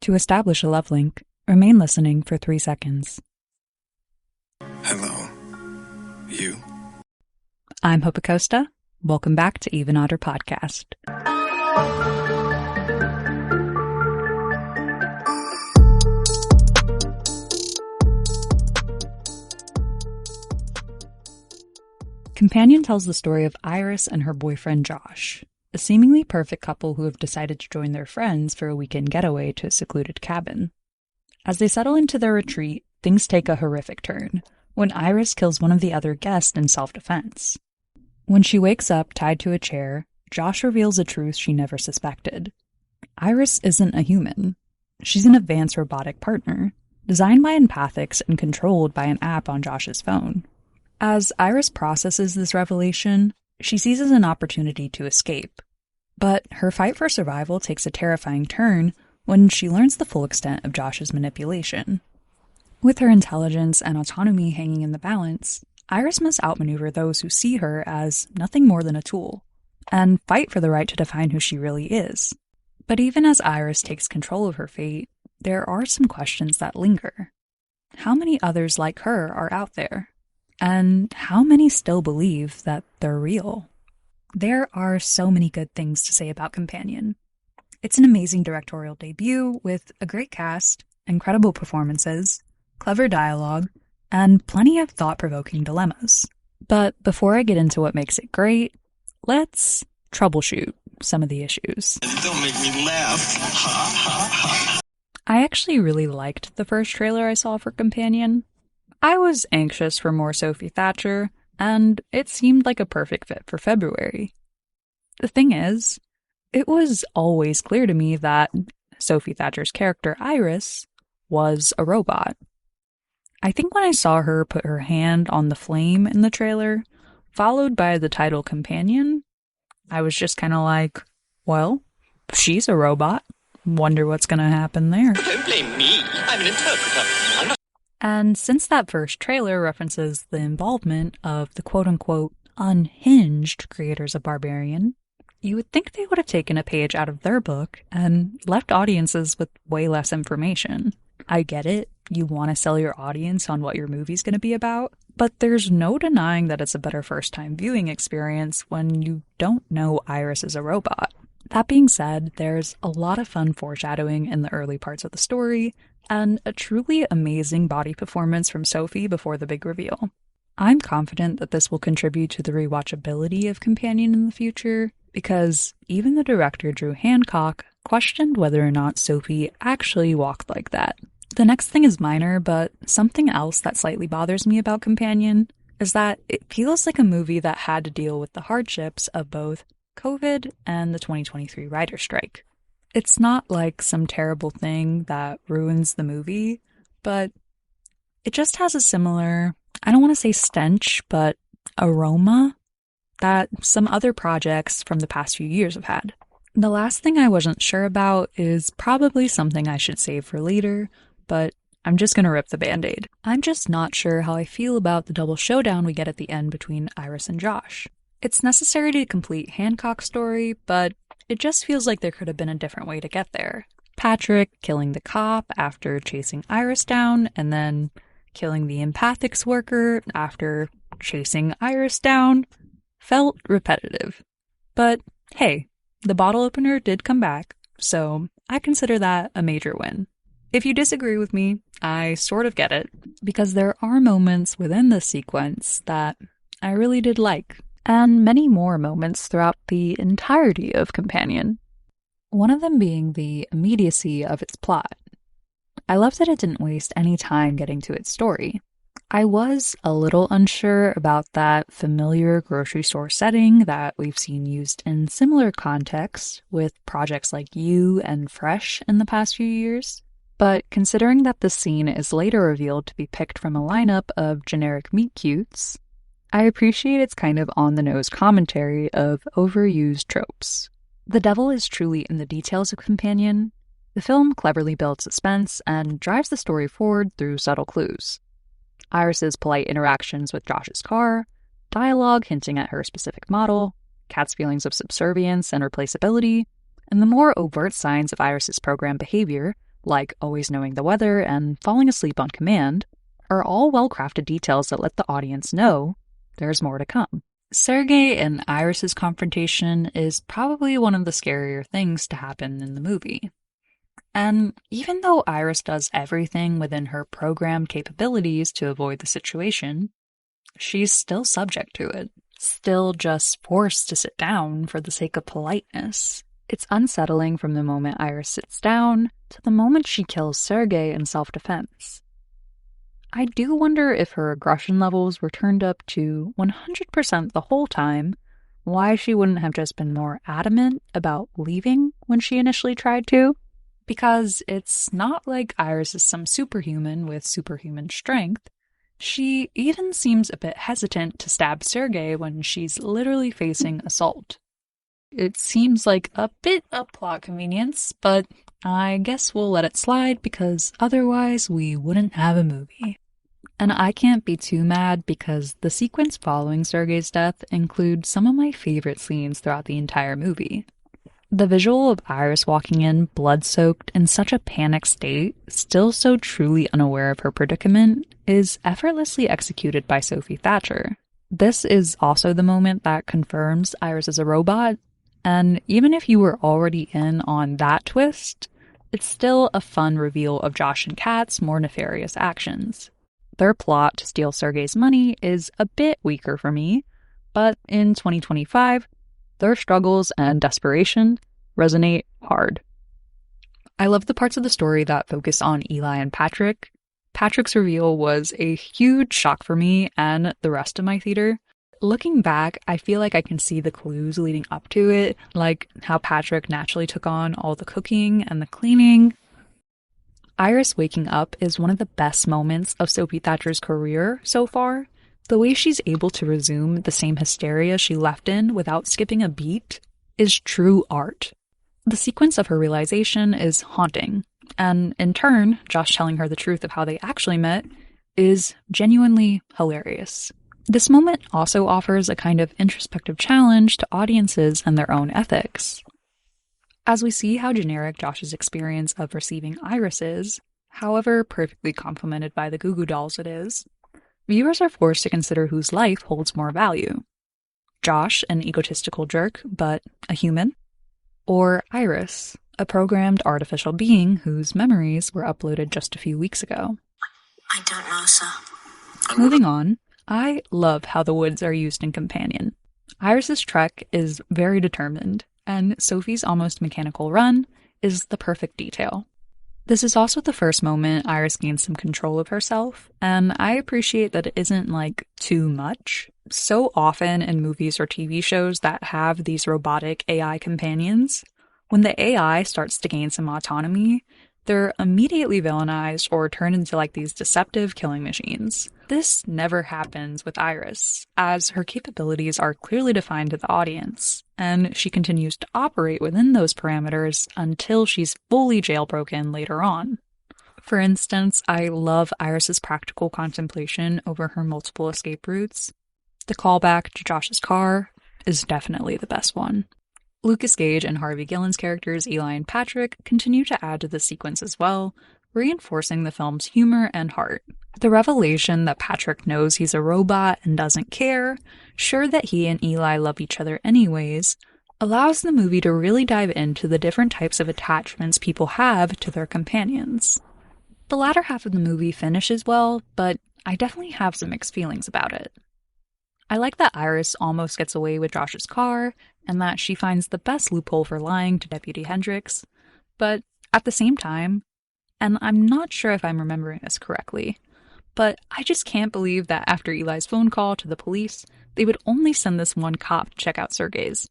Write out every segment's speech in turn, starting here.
To establish a love link, remain listening for 3 seconds. Hello. You? I'm Hope Acosta. Welcome back to Even Odder Podcast. Companion tells the story of Iris and her boyfriend Josh, a seemingly perfect couple who have decided to join their friends for a weekend getaway to a secluded cabin. As they settle into their retreat, things take a horrific turn when Iris kills one of the other guests in self-defense. When she wakes up tied to a chair, Josh reveals a truth she never suspected. Iris isn't a human. She's an advanced robotic partner, designed by empathics and controlled by an app on Josh's phone. As Iris processes this revelation, she seizes an opportunity to escape. But her fight for survival takes a terrifying turn when she learns the full extent of Josh's manipulation. With her intelligence and autonomy hanging in the balance, Iris must outmaneuver those who see her as nothing more than a tool, and fight for the right to define who she really is. But even as Iris takes control of her fate, there are some questions that linger. How many others like her are out there? And how many still believe that they're real? There are so many good things to say about Companion. It's an amazing directorial debut with a great cast, incredible performances, clever dialogue, and plenty of thought-provoking dilemmas. But before I get into what makes it great, let's troubleshoot some of the issues. Don't make me laugh. I actually really liked the first trailer I saw for Companion. I was anxious for more Sophie Thatcher, and it seemed like a perfect fit for February. The thing is, it was always clear to me that Sophie Thatcher's character, Iris, was a robot. I think when I saw her put her hand on the flame in the trailer, followed by the title Companion, I was just kind of like, well, she's a robot. Wonder what's going to happen there. Don't blame me. I'm an interpreter. And since that first trailer references the involvement of the quote-unquote unhinged creators of Barbarian, you would think they would have taken a page out of their book and left audiences with way less information. I get it, you want to sell your audience on what your movie's going to be about, but there's no denying that it's a better first-time viewing experience when you don't know Iris is a robot. That being said, there's a lot of fun foreshadowing in the early parts of the story, and a truly amazing body performance from Sophie before the big reveal. I'm confident that this will contribute to the rewatchability of Companion in the future, because even the director Drew Hancock questioned whether or not Sophie actually walked like that. The next thing is minor, but something else that slightly bothers me about Companion is that it feels like a movie that had to deal with the hardships of both COVID and the 2023 writer's strike. It's not like some terrible thing that ruins the movie, but it just has a similar, I don't want to say stench, but aroma that some other projects from the past few years have had. The last thing I wasn't sure about is probably something I should save for later, but I'm just going to rip the Band-Aid. I'm just not sure how I feel about the double showdown we get at the end between Iris and Josh. It's necessary to complete Hancock's story, but it just feels like there could have been a different way to get there. Patrick killing the cop after chasing Iris down, and then killing the empathics worker after chasing Iris down, felt repetitive. But hey, the bottle opener did come back, so I consider that a major win. If you disagree with me, I sort of get it, because there are moments within this sequence that I really did like, and many more moments throughout the entirety of Companion. One of them being the immediacy of its plot. I loved that it didn't waste any time getting to its story. I was a little unsure about that familiar grocery store setting that we've seen used in similar contexts with projects like You and Fresh in the past few years. But considering that the scene is later revealed to be picked from a lineup of generic meet-cutes, I appreciate its kind of on-the-nose commentary of overused tropes. The devil is truly in the details of Companion. The film cleverly builds suspense and drives the story forward through subtle clues. Iris's polite interactions with Josh's car, dialogue hinting at her specific model, Kat's feelings of subservience and replaceability, and the more overt signs of Iris's programmed behavior, like always knowing the weather and falling asleep on command, are all well-crafted details that let the audience know there's more to come. Sergei and Iris's confrontation is probably one of the scarier things to happen in the movie. And even though Iris does everything within her programmed capabilities to avoid the situation, she's still subject to it, still just forced to sit down for the sake of politeness. It's unsettling from the moment Iris sits down to the moment she kills Sergei in self-defense. I do wonder if her aggression levels were turned up to 100% the whole time, why she wouldn't have just been more adamant about leaving when she initially tried to. Because it's not like Iris is some superhuman with superhuman strength. She even seems a bit hesitant to stab Sergei when she's literally facing assault. It seems like a bit of plot convenience, but I guess we'll let it slide because otherwise we wouldn't have a movie. And I can't be too mad because the sequence following Sergei's death includes some of my favorite scenes throughout the entire movie. The visual of Iris walking in, blood-soaked, in such a panicked state, still so truly unaware of her predicament, is effortlessly executed by Sophie Thatcher. This is also the moment that confirms Iris is a robot, and even if you were already in on that twist, it's still a fun reveal of Josh and Kat's more nefarious actions. Their plot to steal Sergei's money is a bit weaker for me, but in 2025, their struggles and desperation resonate hard. I love the parts of the story that focus on Eli and Patrick. Patrick's reveal was a huge shock for me and the rest of my theater. Looking back, I feel like I can see the clues leading up to it, like how Patrick naturally took on all the cooking and the cleaning. Iris waking up is one of the best moments of Sophie Thatcher's career so far. The way she's able to resume the same hysteria she left in without skipping a beat is true art. The sequence of her realization is haunting, and in turn, Josh telling her the truth of how they actually met is genuinely hilarious. This moment also offers a kind of introspective challenge to audiences and their own ethics. As we see how generic Josh's experience of receiving Iris is, however perfectly complemented by the Goo Goo Dolls it is, viewers are forced to consider whose life holds more value. Josh, an egotistical jerk, but a human? Or Iris, a programmed artificial being whose memories were uploaded just a few weeks ago? I don't know, sir. Moving on, I love how the woods are used in Companion. Iris's trek is very determined, and Sophie's almost mechanical run is the perfect detail. This is also the first moment Iris gains some control of herself, and I appreciate that it isn't, too much. So often in movies or TV shows that have these robotic AI companions, when the AI starts to gain some autonomy, they're immediately villainized or turned into these deceptive killing machines. This never happens with Iris, as her capabilities are clearly defined to the audience, and she continues to operate within those parameters until she's fully jailbroken later on. For instance, I love Iris's practical contemplation over her multiple escape routes. The callback to Josh's car is definitely the best one. Lucas Gage and Harvey Gillen's characters Eli and Patrick continue to add to the sequence as well, reinforcing the film's humor and heart. The revelation that Patrick knows he's a robot and doesn't care, sure that he and Eli love each other anyways, allows the movie to really dive into the different types of attachments people have to their companions. The latter half of the movie finishes well, but I definitely have some mixed feelings about it. I like that Iris almost gets away with Josh's car, and that she finds the best loophole for lying to Deputy Hendricks, but at the same time, and I'm not sure if I'm remembering this correctly, but I just can't believe that after Eli's phone call to the police, they would only send this one cop to check out Sergei's.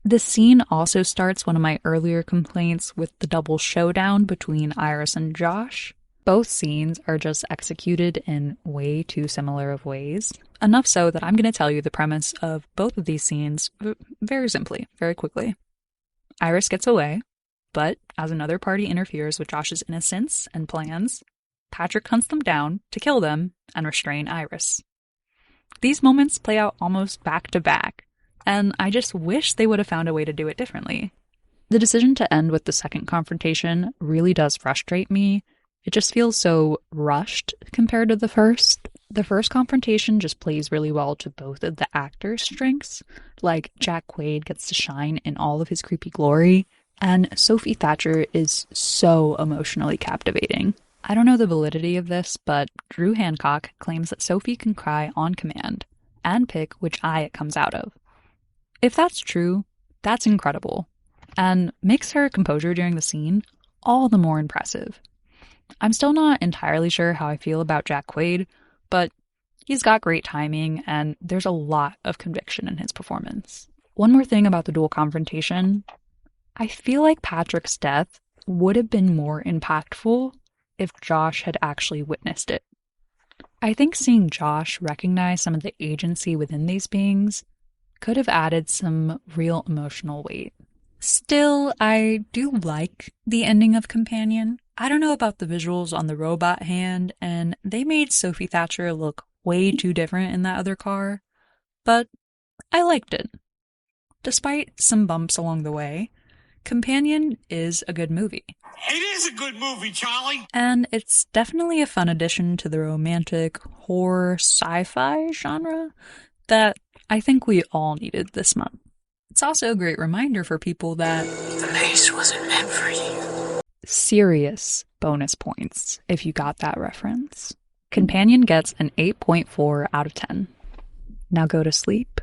This scene also starts one of my earlier complaints with the double showdown between Iris and Josh. Both scenes are just executed in way too similar of ways. Enough so that I'm going to tell you the premise of both of these scenes very simply, very quickly. Iris gets away, but as another party interferes with Josh's innocence and plans, Patrick hunts them down to kill them and restrain Iris. These moments play out almost back to back, and I just wish they would have found a way to do it differently. The decision to end with the second confrontation really does frustrate me. It just feels so rushed compared to the first. The first confrontation just plays really well to both of the actors' strengths. Like, Jack Quaid gets to shine in all of his creepy glory, and Sophie Thatcher is so emotionally captivating. I don't know the validity of this, but Drew Hancock claims that Sophie can cry on command and pick which eye it comes out of. If that's true, that's incredible, and makes her composure during the scene all the more impressive. I'm still not entirely sure how I feel about Jack Quaid, but he's got great timing and there's a lot of conviction in his performance. One more thing about the dual confrontation. I feel like Patrick's death would have been more impactful if Josh had actually witnessed it. I think seeing Josh recognize some of the agency within these beings could have added some real emotional weight. Still, I do like the ending of Companion. I don't know about the visuals on the robot hand, and they made Sophie Thatcher look way too different in that other car, but I liked it. Despite some bumps along the way, Companion is a good movie. It is a good movie, Charlie. And it's definitely a fun addition to the romantic horror sci-fi genre that I think we all needed this month. It's also a great reminder for people that The pace wasn't meant for you. serious bonus points if you got that reference. Companion gets an 8.4 out of 10. Now go to sleep.